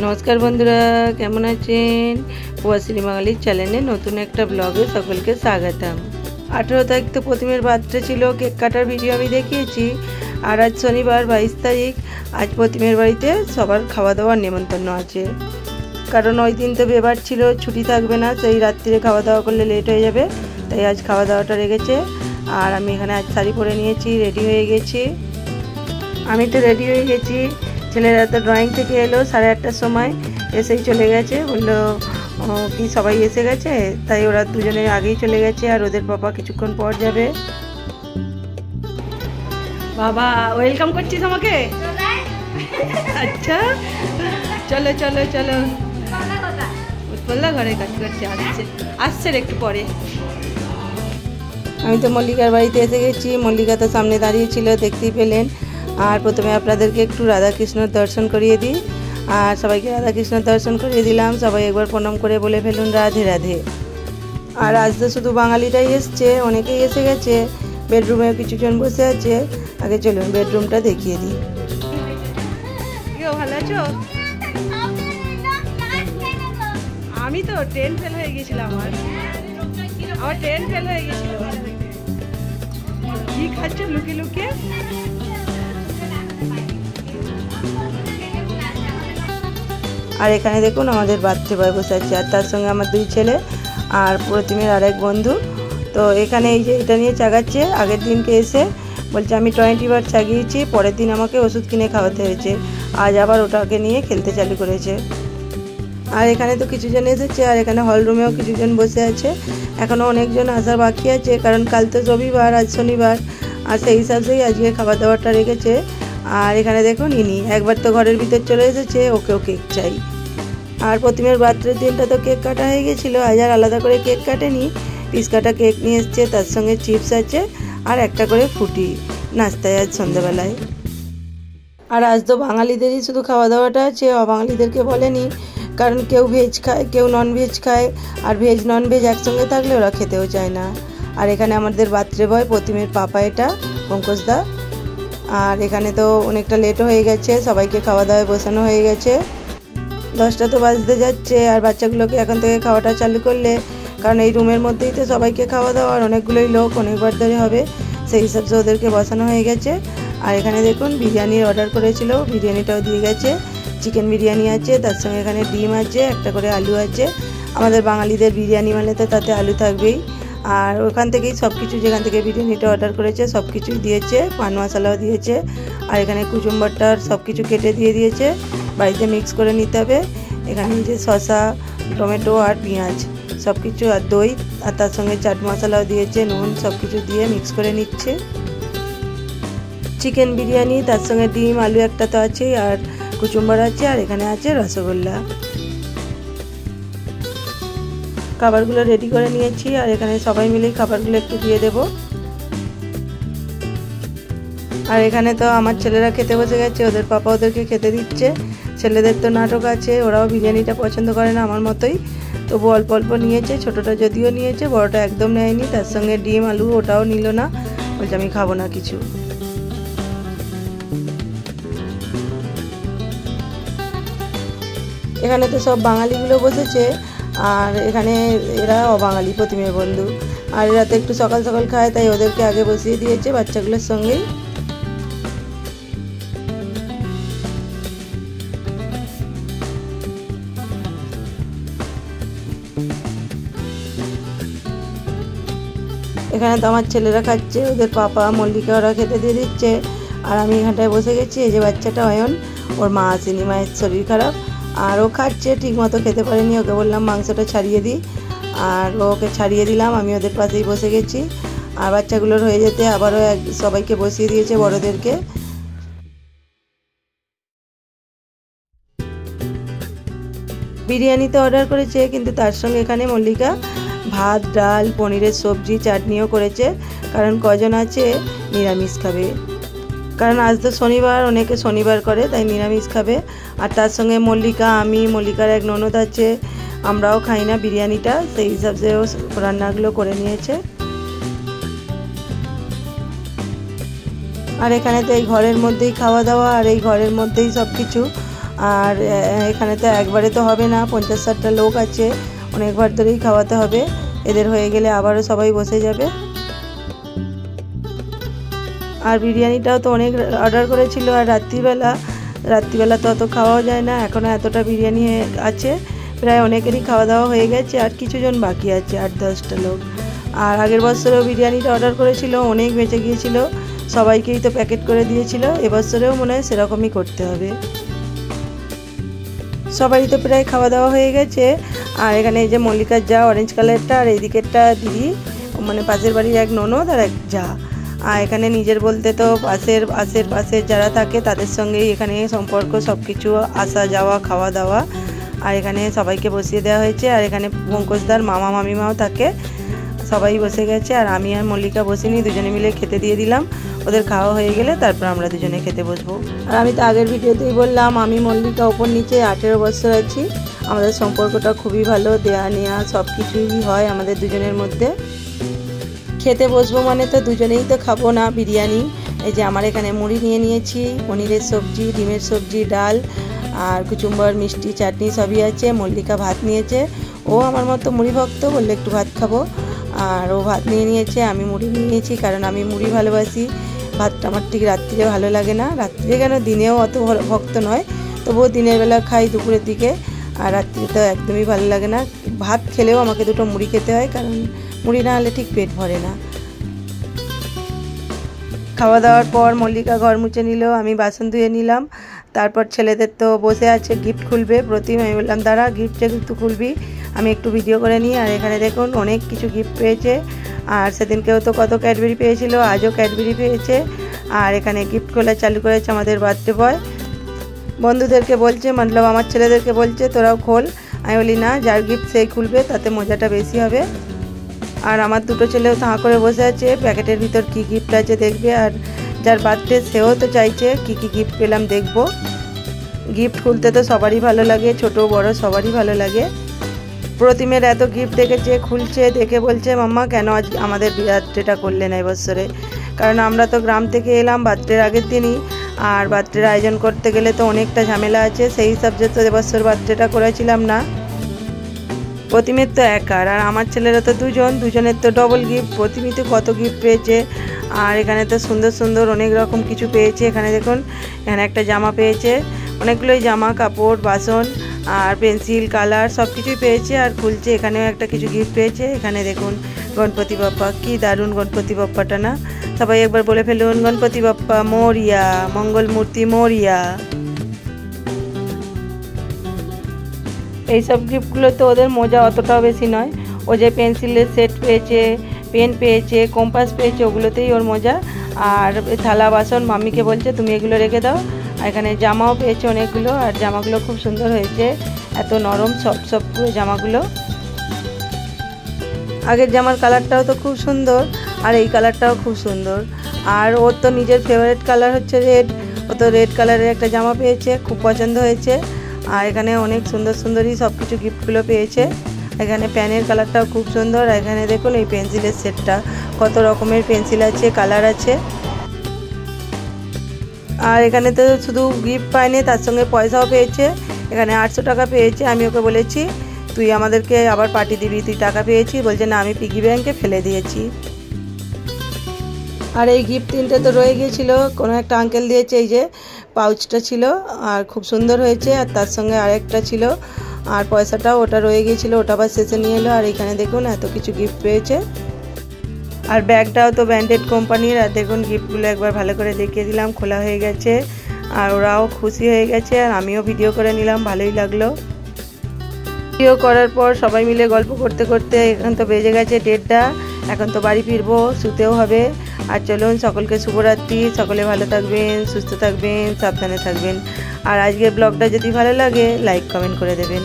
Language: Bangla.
नमस्कार बंधुरा केमन आছেন প্রবাসী বাঙালির চ্যানেলে নতুন একটা ব্লগে সকলকে স্বাগতম। 18 তারিখ তো প্রতিমের বার্থডে ছিল, কেক কাটার ভিডিও আমি দেখিয়েছি। আর আজ শনিবার 22 তারিখ, আজ প্রতিমের বাড়িতে সবার খাওয়া দাওয়ার নিমন্ত্রণ আছে, কারণ ওই দিন তো বেবার ছিল, ছুটি থাকবে না, সেই রাত্রিরে খাওয়া দাওয়া করলে লেট হয়ে যাবে, তাই আজ খাওয়া দাওয়াটা রেখেছে। আর আমি এখানে আজ শাড়ি পরে নিয়েছি, রেডি হয়ে গেছি। আমি তো রেডি হয়ে গেছি, ছেলেরা তো ড্রয়িং থেকে এলো 8:30টার সময়, এসেই চলে গেছে, বললো কি সবাই এসে গেছে, তাই ওরা দুজনে আগেই চলে গেছে, আর ওদের পাপা কিছুক্ষণ পর যাবে। বাবা ওয়েলকাম করছিস আমাকে? আচ্ছা চলো চলো চলো, বললা ঘরে কাজ করছে, আসছে একটু পরে। আমি তো মল্লিকার বাড়িতে এসে গেছি, মল্লিকা তো সামনে দাঁড়িয়ে ছিল, দেখতেই পেলেন। আর প্রথমে আপনাদেরকে একটু রাধাকৃষ্ণর দর্শন করিয়ে দিই, আর সবাইকে রাধাকৃষ্ণর দর্শন করিয়ে দিলাম। সবাই একবার প্রণাম করে বলে ফেলুন রাধে রাধে। আর আজ তো শুধু বাঙালিটাই এসছে, অনেকেই এসে গেছে, বেডরুমেও কিছুজন বসে আছে। আগে চলুন বেডরুমটা দেখিয়ে দিই। ভালো আছো? আমি তো ট্রেন ফেল হয়ে গেছিলাম, আমার ট্রেন ফেল হয়ে গেছিল। কি খাচ্ছ লুকিয়ে লুকিয়ে? আর এখানে দেখুন আমাদের বার্থডে বয় বসে আছে, আর তার সঙ্গে আমার 2 ছেলে আর প্রতিমের আরেক বন্ধু। তো এখানে এই যে এটা নিয়ে চাগাচ্ছে, আগের দিনকে এসে বলছে আমি 20 বার চাগিয়েছি, পরের দিন আমাকে ওষুধ কিনে খাওয়াতে হয়েছে, আজ আবার ওটাকে নিয়ে খেলতে চালু করেছে। আর এখানে তো কিছুজন এসেছে, আর এখানে হল রুমেও কিছুজন বসে আছে, এখনও অনেকজন আসার বাকি আছে, কারণ কাল তো রবিবার, আজ শনিবার, আর সেই হিসাবেই আজকে খাবার দাবারটা রেখেছে। আর এখানে দেখুন ইনি একবার তো ঘরের ভিতর চলে এসেছে, ওকেও কেক চাই। আর প্রতিমের বার্থডের দিনটা তো কেক কাটা হয়ে গেছিলো, আজ আর আলাদা করে কেক কাটেনি, পিস কাটা কেক নিয়ে এসছে, তার সঙ্গে চিপস আছে আর একটা করে ফুটি নাস্তায় আজ সন্ধ্যাবেলায়। আর আজ তো বাঙালিদেরই শুধু খাওয়া দাওয়াটা আছে, অবাঙালিদেরকে বলেনি, কারণ কেউ ভেজ খায়, কেউ নন ভেজ খায়, আর ভেজ নন ভেজ একসঙ্গে থাকলে ওরা খেতেও চায় না। আর এখানে আমাদের বার্থডে বয় প্রতিমের পাপা, এটা পঙ্কজদা। আর এখানে তো অনেকটা লেটও হয়ে গেছে, সবাইকে খাওয়া দাওয়ায় বসানো হয়ে গেছে, 10টা তো বাজতে যাচ্ছে। আর বাচ্চাগুলোকে এখন থেকে খাওয়াটা চালু করলে, কারণ এই রুমের মধ্যেই তো সবাইকে খাওয়া দাওয়া, আর অনেকগুলোই লোক, অনেকবার ধরে হবে, সেই হিসাবে ওদেরকে বসানো হয়ে গেছে। আর এখানে দেখুন বিরিয়ানির অর্ডার করেছিল, বিরিয়ানিটাও দিয়ে গেছে, চিকেন বিরিয়ানি আছে, তার সঙ্গে এখানে ডিম আছে, একটা করে আলু আছে। আমাদের বাঙালিদের বিরিয়ানি মানে তো তাতে আলু থাকবেই। আর ওখান থেকেই সব কিছু, যেখান থেকে বিরিয়ানিটা অর্ডার করেছে সব কিছুই দিয়েছে, পান মশলাও দিয়েছে। আর এখানে কুচুম্বরটার সব কিছু কেটে দিয়ে দিয়েছে, বাড়িতে মিক্স করে নিতে হবে। এখানে যে শসা, টমেটো আর পেঁয়াজ সব কিছু, আর দই, আর তার সঙ্গে চাট মশলাও দিয়েছে, নুন সব কিছু দিয়ে মিক্স করে নিচ্ছে। চিকেন বিরিয়ানি, তার সঙ্গে ডিম আলু একটা তো আছেই, আর কুচুম্বর আছে, আর এখানে আছে রসগোল্লা। খাবারগুলো রেডি করে নিয়েছি, আর এখানে সবাই মিলে খাবারগুলো একটু দিয়ে দেব। আর এখানে তো আমার ছেলেরা খেতে বসে গেছে, ওদের পাপা ওদেরকে খেতে দিচ্ছে। ছেলেদের তো নাটক আছে, ওরাও বিরিয়ানিটা পছন্দ করে না আমার মতোই, তবু অল্প অল্প নিয়েছে, ছোটোটা যদিও নিয়েছে, বড়টা একদম নেয়নি। তার সঙ্গে ডিম আলু ওটাও নিল না, বলছে আমি খাবো না কিছু। এখানে তো সব বাঙালিগুলো বসেছে, আর এখানে এরা অবাঙালি প্রতিমের বন্ধু, আর এরা তো একটু সকাল সকাল খায়, তাই ওদেরকে আগে বসিয়ে দিয়েছে বাচ্চাগুলোর সঙ্গেই। এখানে তো আমার ছেলেরা খাচ্ছে, ওদের পাপা মল্লিকা ওরা খেতে দিয়ে দিচ্ছে, আর আমি এখানটায় বসে গেছি। এই যে বাচ্চাটা অয়ন, ওর মা আসেনি, মায়ের শরীর খারাপ, আর ও খাচ্ছে, ঠিক মতো খেতে পারেনি, ওকে বললাম মাংসটা ছাড়িয়ে দিই, আর ওকে ছাড়িয়ে দিলাম। আমি ওদের পাশেই বসে গেছি, আর বাচ্চাগুলোর হয়ে যেতে আবারও সবাইকে বসিয়ে দিয়েছে, বড়োদেরকে। বিরিয়ানিতে অর্ডার করেছে, কিন্তু তার সঙ্গে এখানে মল্লিকা ভাত, ডাল, পনিরের সবজি, চাটনিও করেছে, কারণ কজন আছে নিরামিষ খাবে, কারণ আজ তো শনিবার, অনেকে শনিবার করে, তাই নিরামিষ খাবে। আর তার সঙ্গে মল্লিকা, আমি, মল্লিকার এক ননদ আছে, আমরাও খাই না বিরিয়ানিটা, সেই হিসাবেও রান্নাগুলো করে নিয়েছে। আর এখানে তো এই ঘরের মধ্যেই খাওয়া দাওয়া, আর এই ঘরের মধ্যেই সব কিছু। আর এখানে তো একবারে তো হবে না, 50-60টা লোক আছে, অনেকবার ধরেই খাওয়াতে হবে। এদের হয়ে গেলে আবারও সবাই বসে যাবে। আর বিরিয়ানিটাও তো অনেক অর্ডার করেছিল, আর রাত্রিবেলা তো অত খাওয়াও যায় না, এখনও এতটা বিরিয়ানি আছে, প্রায় অনেকেরই খাওয়া দাওয়া হয়ে গেছে, আর কিছুজন বাকি আছে, 8-10টা লোক। আর আগের বছরেও বিরিয়ানিটা অর্ডার করেছিল, অনেক বেঁচে গিয়েছিল, সবাইকেই তো প্যাকেট করে দিয়েছিল, এবছরেও মনে হয় সেরকমই করতে হবে। সবারই তো প্রায় খাওয়া দাওয়া হয়ে গেছে। আর এখানে এই যে মল্লিকার যা অরেঞ্জ কালারটা, আর এই দিকেরটা দিদি, মানে পাশের বাড়ির এক ননদ আর এক যা। আর এখানে নিজের বলতে তো পাশের যারা থাকে তাদের সঙ্গেই এখানে সম্পর্ক, সব কিছু আসা যাওয়া খাওয়া দাওয়া। আর এখানে সবাইকে বসিয়ে দেওয়া হয়েছে। আর এখানে পঙ্কজদার মামা মামিমাও থাকে, সবাই বসে গেছে। আর আমি আর মল্লিকা বসিনি, দুজনে মিলে খেতে দিয়ে দিলাম। ওদের খাওয়া হয়ে গেলে তারপর আমরা দুজনে খেতে বসবো। আর আমি তো আগের ভিডিওতেই বললাম, আমি মল্লিকা ওপর নিচে 18 বছর আছি। আমাদের সম্পর্কটা খুবই ভালো, দেয়া নেওয়া সব কিছুই হয় আমাদের দুজনের মধ্যে। খেতে বসবো মানে তো দুজনেই তো খাবো না বিরিয়ানি। এই যে আমার এখানে মুড়ি নিয়ে নিয়েছি, পনিরের সবজি, ডিমের সবজি, ডাল আর কুচুম্বর, মিষ্টি, চাটনি সবই আছে। মল্লিকা ভাত নিয়েছে, ও আমার মতো মুড়ি ভক্ত, বললে একটু ভাত খাবো, আর ও ভাত নিয়ে নিয়েছে। আমি মুড়ি নিয়েছি, কারণ আমি মুড়ি ভালোবাসি। ভাতটা আমার ঠিক রাত্রিরে ভালো লাগে না, রাত্রিরে কেন দিনেও অত ভক্ত নয়, তবুও দিনের বেলা খাই দুপুরের দিকে, আর রাত্রিরে তো একদমই ভালো লাগে না। ভাত খেলেও আমাকে দুটো মুড়ি খেতে হয়, কারণ মুড়ি না হলে ঠিক পেট ভরে না। খাওয়া দাওয়ার পর মল্লিকা ঘর মুছে নিল, আমি বাসন ধুয়ে নিলাম। তারপর ছেলেদের তো বসে আছে, গিফট খুলবে প্রতিম। আমি বললাম দাঁড়া, গিফটটা কিন্তু খুলবি, আমি একটু ভিডিও করে নিই। আর এখানে দেখুন অনেক কিছু গিফট পেয়েছে, আর সেদিনকেও তো কত ক্যাডবেরি পেয়েছিল, আজও ক্যাডবেরি পেয়েছে। আর এখানে গিফট খোলা চালু করেছে আমাদের বার্থডে বয়। বন্ধুদেরকে বলছে, মতলব আমার ছেলেদেরকে বলছে তোরাও খোল। আমি বলি না, যার গিফট সেই খুলবে, তাতে মজাটা বেশি হবে। আর আমার দুটো ছেলেও তাঁ করে বসে আছে, প্যাকেটের ভিতর কি গিফট আছে দেখবে। আর যার বার্থডে সেও তো চাইছে কি কি গিফট পেলাম দেখব। গিফট খুলতে তো সবারই ভালো লাগে, ছোট বড় সবারই ভালো লাগে। প্রতিমের এত গিফট দেখেছে, খুলছে, দেখে বলছে মাম্মা কেন আজ আমাদের বার্থডেটা করলে না এবছরে। কারণ আমরা তো গ্রাম থেকে এলাম বার্থডের আগের দিনই, আর বার্থডের আয়োজন করতে গেলে তো অনেকটা ঝামেলা আছে, সেই হিসাবে তো এবছর বার্থডেটা করেছিলাম না। প্রতিমের তো একার, আর আমার ছেলেরা তো দুজনের তো ডবল গিফট। প্রতিমী তো কত গিফট পেয়েছে, আর এখানে তো সুন্দর সুন্দর অনেক রকম কিছু পেয়েছে। এখানে দেখুন, এখানে একটা জামা পেয়েছে, অনেকগুলোই জামা কাপড়, বাসন আর পেন্সিল, কালার সব কিছুই পেয়েছে। আর খুলছে, এখানেও একটা কিছু গিফট পেয়েছে। এখানে দেখুন গণপতি বাপ্পা, কি দারুণ গণপতি বাপ্পাটা না, সবাই একবার বলে ফেলুন গণপতি বাপ্পা মোরিয়া, মঙ্গল মূর্তি মোরিয়া। এইসব গিফটগুলো তো ওদের মজা অতটাও বেশি নয়। ও যে পেন্সিলের সেট পেয়েছে, পেন পেয়েছে, কম্পাস পেয়েছে, ওগুলোতেই ওর মজা। আর থালা বাসন মাম্মিকে বলছে তুমি এগুলো রেখে দাও। আর এখানে জামাও পেয়েছে অনেকগুলো, আর জামাগুলো খুব সুন্দর হয়েছে, এত নরম সফট পুরো জামাগুলো। আগের জামার কালারটাও তো খুব সুন্দর, আর এই কালারটাও খুব সুন্দর। আর ওর তো নিজের ফেভারিট কালার হচ্ছে রেড, ও তো রেড কালারের একটা জামা পেয়েছে, খুব পছন্দ হয়েছে। আর এখানে অনেক সুন্দর সুন্দরই সব কিছু গিফটগুলো পেয়েছে। এখানে প্যানের কালারটাও খুব সুন্দর। এখানে দেখুন এই পেন্সিলের সেটটা, কত রকমের পেন্সিল আছে, কালার আছে। আর এখানে তো শুধু গিফট পায়নি, তার সঙ্গে পয়সাও পেয়েছে। এখানে 800 টাকা পেয়েছে। আমি ওকে বলেছি তুই আমাদেরকে আবার পার্টি দিবি, তুই টাকা পেয়েছি, বলছে না আমি পিগি ব্যাংকে ফেলে দিয়েছি। আর এই গিফট তিনটে তো রয়ে গিয়েছিল, কোনো একটা আঙ্কেল দিয়েছে, এই যে পাউচটা ছিল, আর খুব সুন্দর হয়েছে। আর তার সঙ্গে আরেকটা ছিল, আর পয়সাটাও ওটা রয়ে গিয়েছিলো, ওটা আবার শেষে নিয়ে এলো। আর এখানে দেখুন এত কিছু গিফট পেয়েছে। আর ব্যাগটাও তো ব্র্যান্ডেড কোম্পানির। আর দেখুন গিফটগুলো একবার ভালো করে দেখিয়ে দিলাম, খোলা হয়ে গেছে, আর ওরাও খুশি হয়ে গেছে, আর আমিও ভিডিও করে নিলাম, ভালোই লাগলো। ভিডিও করার পর সবাই মিলে গল্প করতে করতে এখন তো বেজে গেছে 1:30টা। এখন তো বাড়ি ফিরবো, শুতেও হবে। আর চলুন, সকলকে শুভরাত্রি, সকলে ভালো থাকবেন, সুস্থ থাকবেন, সাবধানে থাকবেন। আর আজকের ব্লগটা যদি ভালো লাগে লাইক কমেন্ট করে দেবেন।